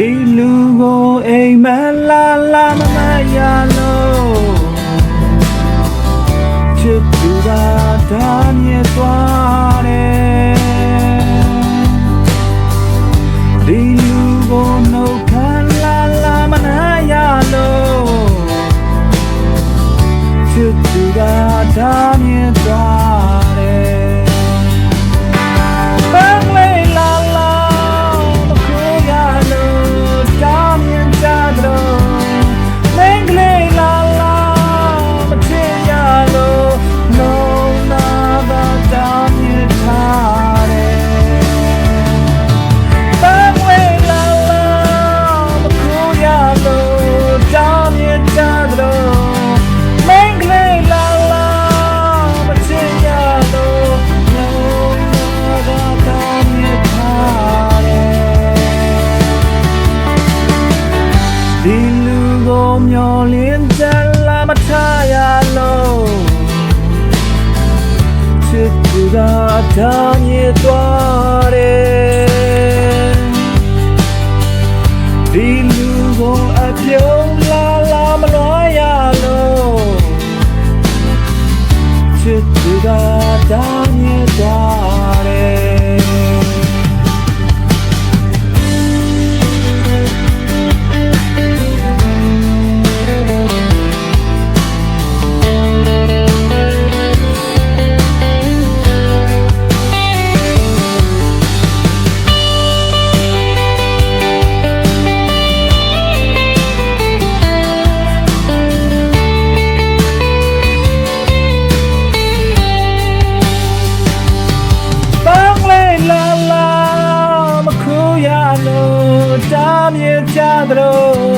ဒီလူကိုအိမ်မလာလာမမရလို့ချစ်သူကဒါမြင်သွားတယ်ဒီလူကိုနှုတ်ခမ်းလာလာမနာရလို့ချစ်သူကဒါမြင်သွားတယ်ဒီလူကိုမျောလင်းချက်လာမထားရလို့ချစ်သူကဒါမြင်သွားတယ်ဒီလူကိုအပြုံးလာလာမလွှမ်းရလို့ချစ်သူကဒါမြင်သွားတယ်ဒါမြင်ကြသလို